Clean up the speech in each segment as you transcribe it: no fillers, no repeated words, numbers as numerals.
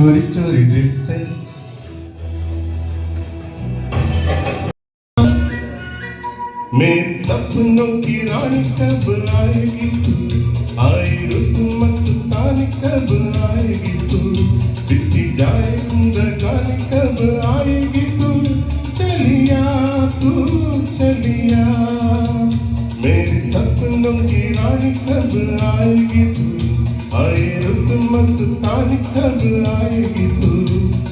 चोरी चोरी दिल से मेरे सपनों की रानी कब आएगी तू, आए रुत मस्तानी कब आएगी तू, बीती जाए जिंदगानी कब आएगी तू, चलिया तू चलिया। मेरे सपनों की रानी कब आएगी तू, आए रुत मस्तानी कब आएगी तू,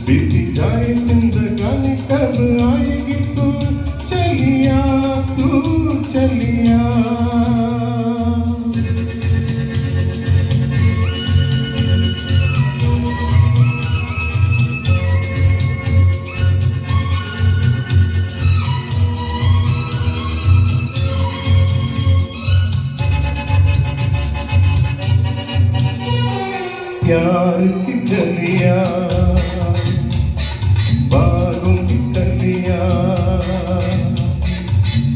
बीती जाए जिंदगानी कब आएगी तू, चलिया तू चलिया। प्यार की गलियां बागों की कलियां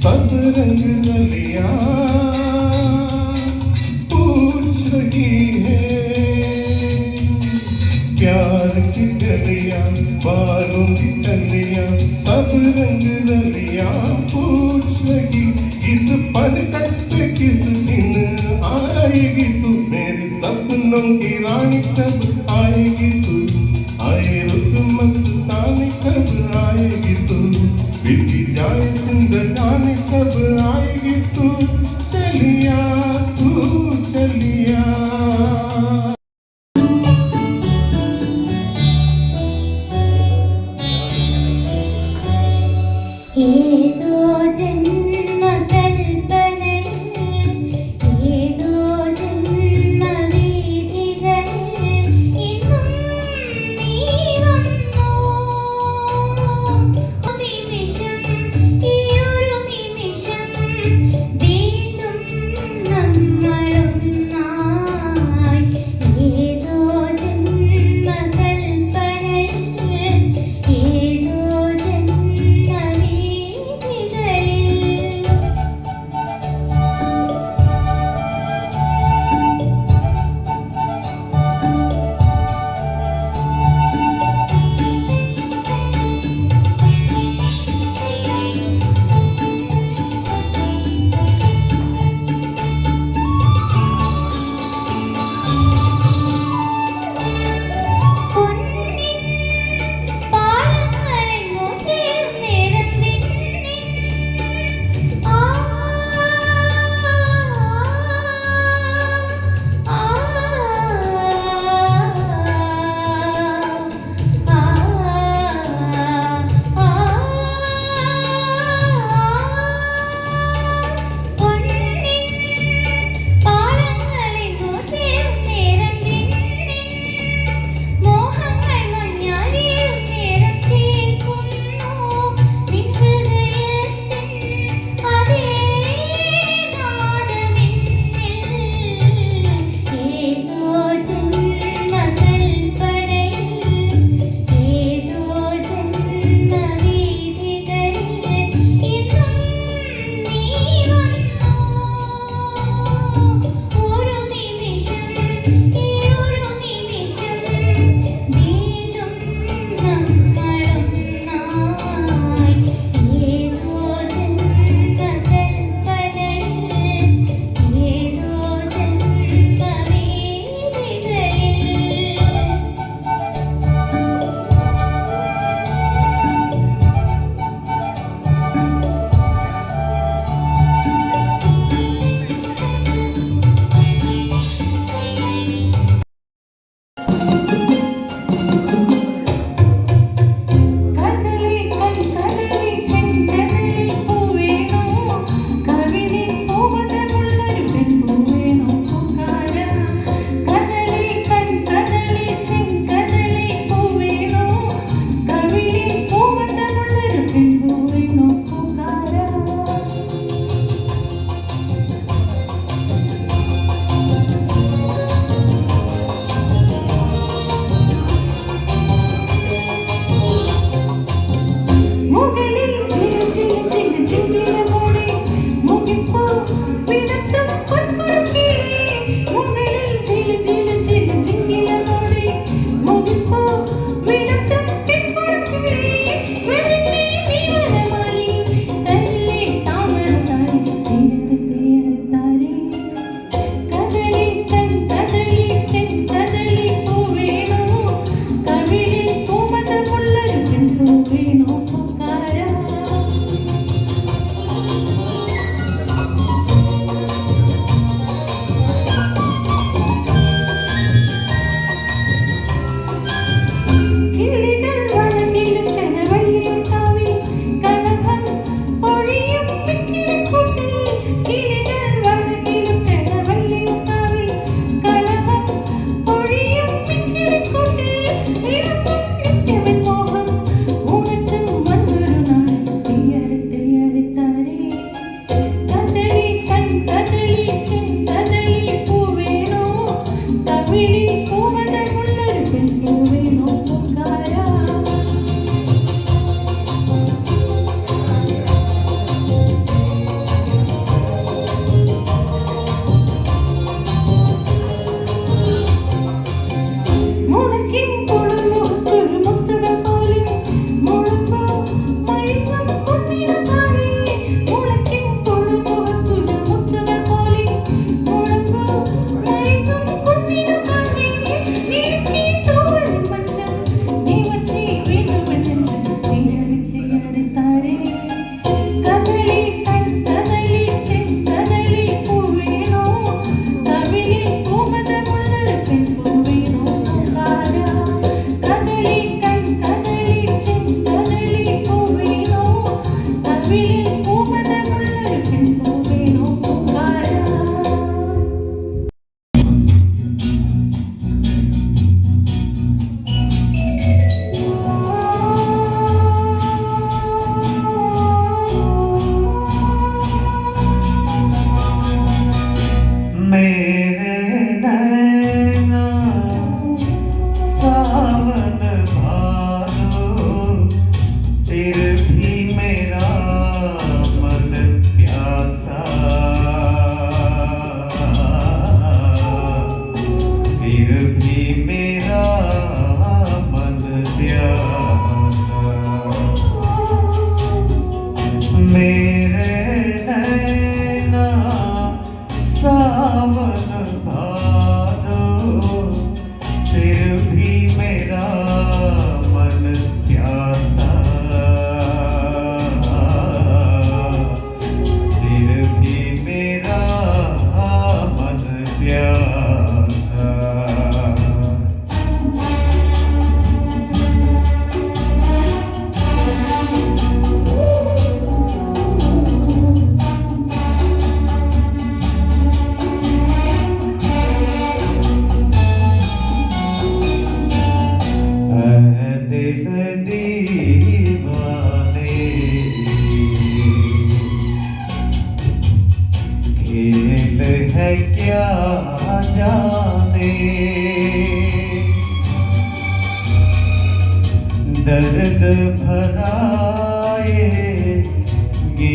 सब रंग गलियां पूछ रही है। प्यार की गलियां बागों की कलियां सब रंग गलियां पूछ रही, इस पर कट किस दिन आएगी तू, मेरे सपनों की रानी कब आएगी तू, आए रुत मस्तानी कब आएगी तू, बीती जाए जिंदगानी कब आएगी तू, चलिया तू चलिया।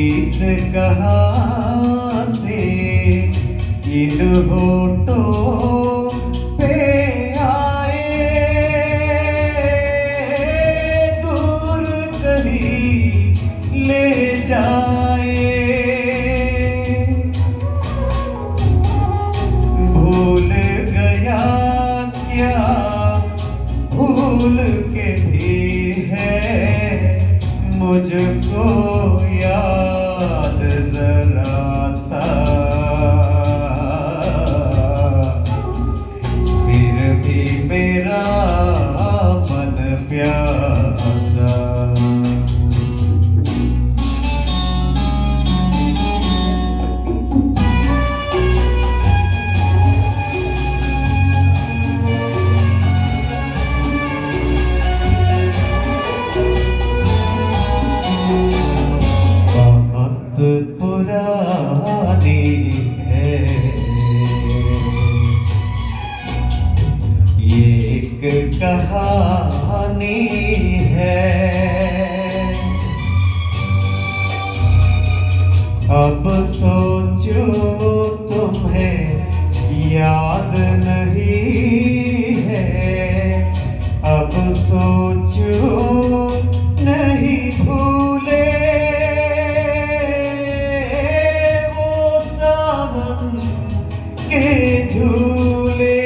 गीत कहाँ से इन होठों पे आए, दूर कहीं ले जाए। भूल गया क्या भूल के भी है मुझको याद जरा सा, फिर भी मेरा मन प्यासा। पुरानी है ये एक कहानी है, अब सोचो तुम्हें याद नहीं है, अब सोचो नहीं भूले के झूले।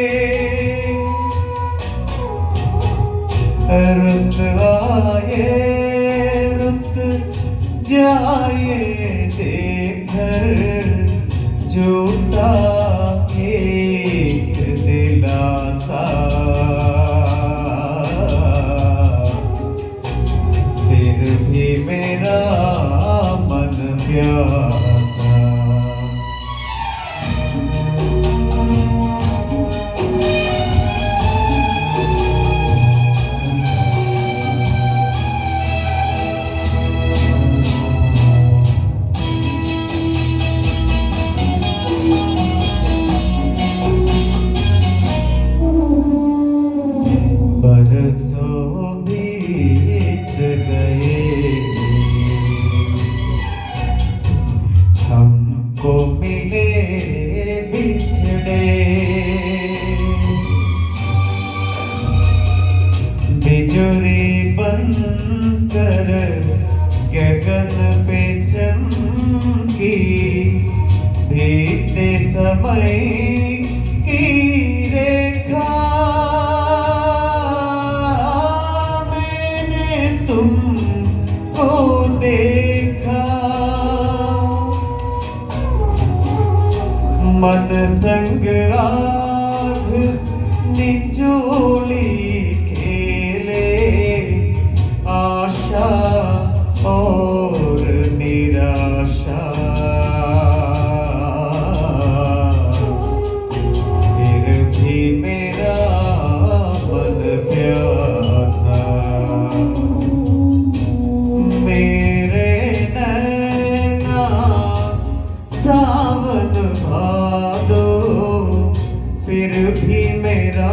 रुत आए रुत जाए देखकर झूठा एक दिलासा, फिर भी मेरा मन प्यासा। बरसों बीत गए हमको मिले बिछड़े, बिजुरी बनकर गगन पे चमकी, बीते समय की रेखा तुमको देखा, मन संग आग निचोली खेले, आशा और निराशा, फिर भी मेरा मन प्यासा। मेरे नैना सावन भादो, फिर भी मेरा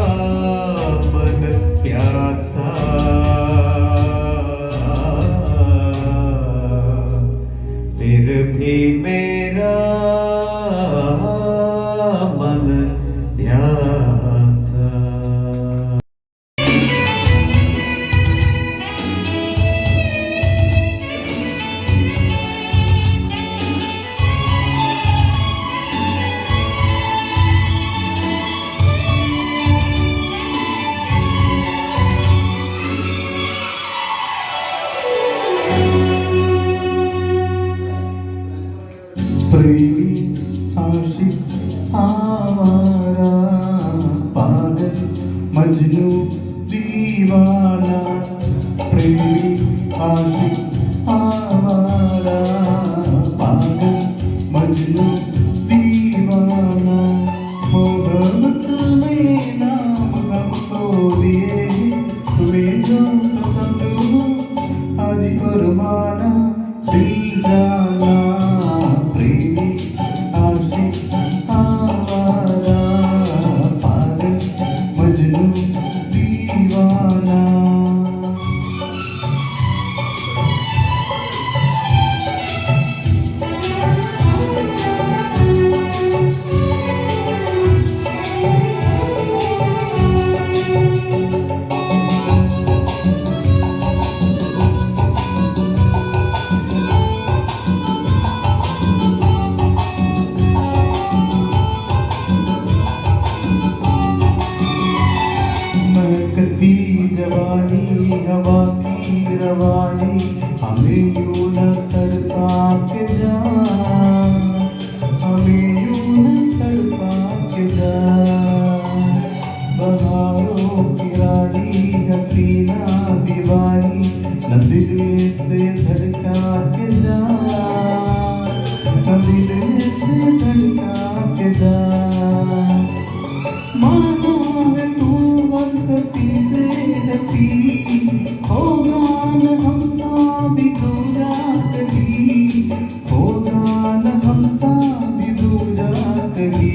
मन प्यासा, फिर भी मेरा मन प्यासा। प्रेमी आशिक आवारा पागल मजनू दीवाना, प्रेमी आशिक आवारा पागल मजनू दीवाना, मोहब्बत में नाम हमको दिए तुम्हें जो पसंद हो आज फरमाना दिल जाना। प्रेमी आशिक आवारा पागल मजनू दीवाना। हमें यूं न तड़पा के जा, हमें यूं न तड़पा के जा। बहारों की रानी हसीना दीवानी न दिल से धड़का के जा, न दिल से धड़का के जा। मानो है तू हंसी से हंसी, होगा न हमसा भी दूजा कभी, होगा न हमसा भी दूजा कभी।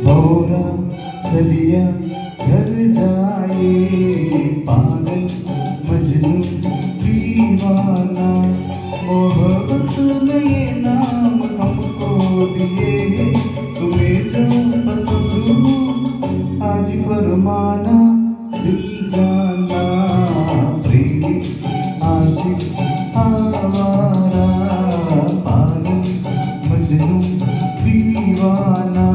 भौरा चलिया घर जाए, पागल मजनू दीवाना, मोहब्बत में ये नाम हमको दिए, तुम्हें जो पसंद हो आज फरमाना, दिल जाना। प्रेमी आशिक आवारा, पागल मजनू दीवाना।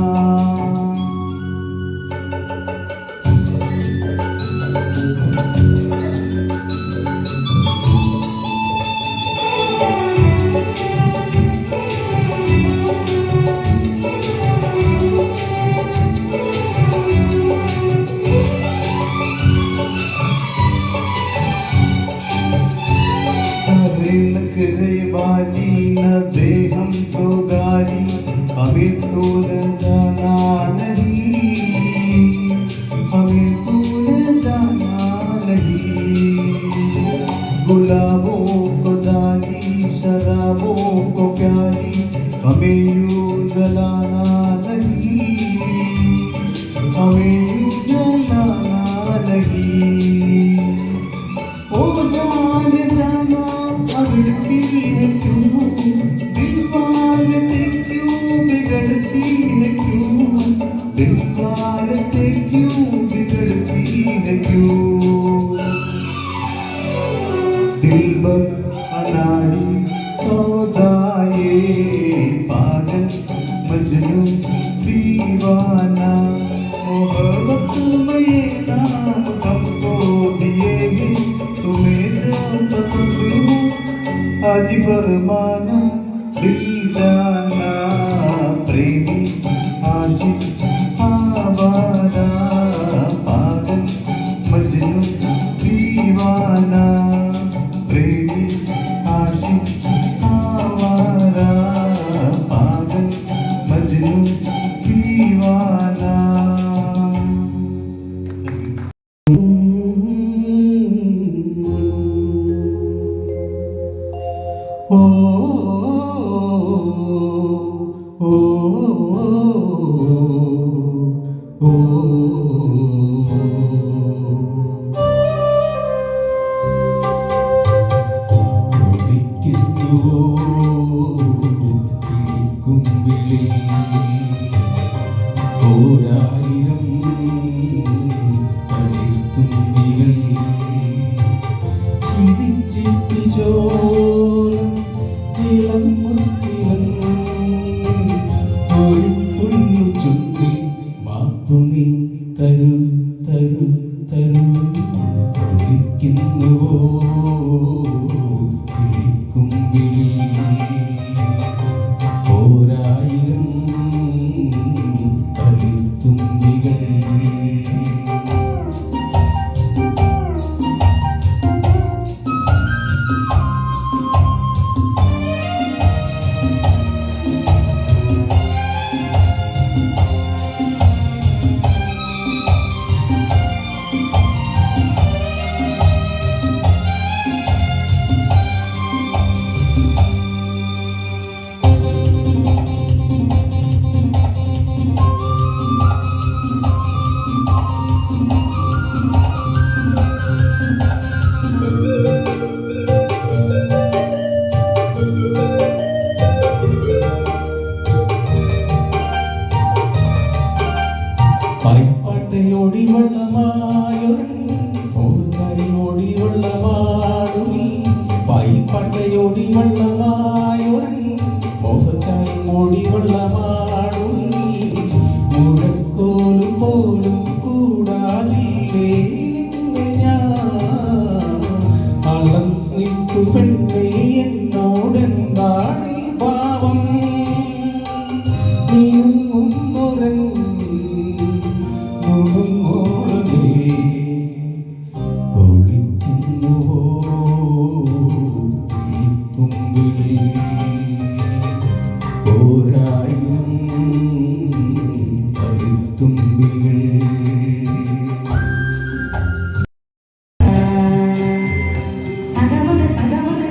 नखरे बाजी न दे हमको गाली, हमें तो न जाना नहीं, हमें तो न जाना नहीं। गुलाबों को डाली शराबों को प्याली, हमें यूं जलाना नहीं, हमें यूं जलाना नहीं। ओ जान जाना अगड़ती है क्यों, दिल वाले क्यों बिगड़ती है क्यों, दिल वाले क्यों बिगड़ती है क्यों। दिलबर अनाड़ी सौदाए, पागल मजनू दीवाना, मोहब्बत में ये नाम हमको दिए, तुम्हें जो पसंद हो आज फरमाना, दिल जाना। प्रेमी आशिक आवारा, पागल मजनू दीवाना, प्रेमी आशिक आवारा, पागल मजनू दीवाना। ओ ओ ओ വിളിക്കുന്നുവോ കിളിക്കുമ്പിളി, ഓരായിരം കളിത്തുമ്പികൾ ചിരിച്ചിപ്പിച്ചോ ഇളം മുത്തിലും, ഒരു തുള്ളു ചുണ്ടിൽ മാപ്പു നീ തരൂ തരൂ തരൂ. വിളിക്കുന്നുവോ കിളിക്കുമ്പിളി, ഓരായിരം കളിത്തുമ്പികൾ. പെണ്ണേ എന്നോടെന്താണ് ഭാവം നീങ്ങുന്നൊരങ്ങോളമേ ഒളിക്കുന്നുവോ തുമ്പിളി ഓരായിരം തുമ്പികൾ സഗമഗ സഗമഗ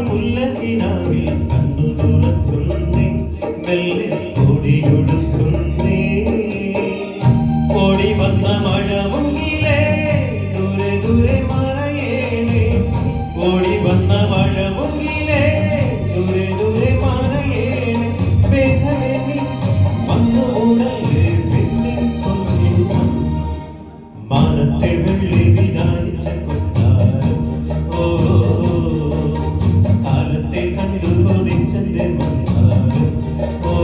മുല്ലക്കിനാവിൽ കണ്ണു തുറക്കുന്നേ മെല്ലെ കൊടിയൊടുക്കുന്നേ ഓടി വന്ന മഴ മുങ്ങിലേ ദൂരെ ദൂരെ മറയേണേ ഓടി വന്ന മഴ മുങ്ങിലേ ദൂരെ ദൂരെ മറയേണേ വേദനേ വന്നു ഉടലേ പെണ്ണിൻ പൊന്നിൻ മാനത്തെ വെള്ളി വിധാനിച്ച കൊട്ടാരം ഓ കാലത്തെ കണ്ടു കൊതിച്ചെന്റെ മന്ദാരം ഓ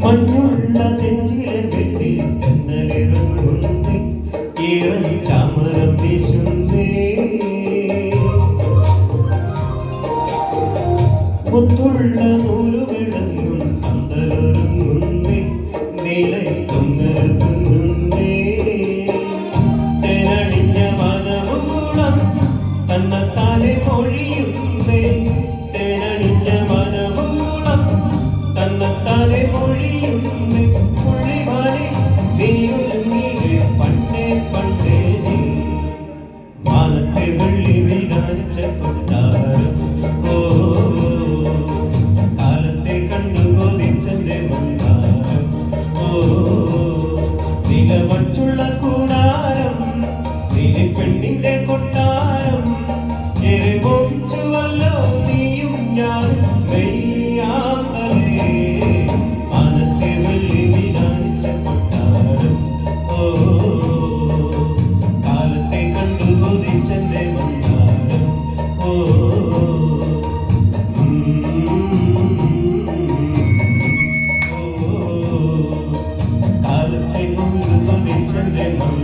മഞ്ഞുള്ള നെഞ്ചിലെ വെട്ടി തെന്നലിറങ്ങുന്നേ ഈറൻ ചാമരം വീശുന്നേ മുത്തുള്ള നൂലുവിളങ്ങും പന്തലൊരുങ്ങുന്നേ നീലത്തുന്നേ തേനണിഞ്ഞ മനമുളം തന്നെത്താനെ മൊഴിയുന്നേ തേനണിഞ്ഞ മനമുളം തന്നെത്താനെ മൊഴിയുന്നേ പുള്ളിമാനെ നീയൊരുങ്ങിയെ പണ്ടേ പണ്ടേ നീ മാനത്തെ വെള്ളി വിധാനിച്ച കൊട്ടാരം ഓ കാലത്തെ കണ്ടു കൊതിച്ചെന്റെ മന്ദാരം ഓ നിലമച്ചുള്ള കൂടാരം നീ പെണ്ണിന്റെ കൊട്ടാരം ഏറെ മോഹിച്ചുവല്ലോ നീയും ഞാനും മെയ്യാമലേ മാനത്തെ വെള്ളി വിധാനിച്ച കൊട്ടാരം ഓ കാലത്തെ കണ്ടു കൊതിച്ചെന്റെ മന്ദാരം ഓ കാലത്തെ കണ്ടു കൊതിച്ചെന്റെ മന്ദാരം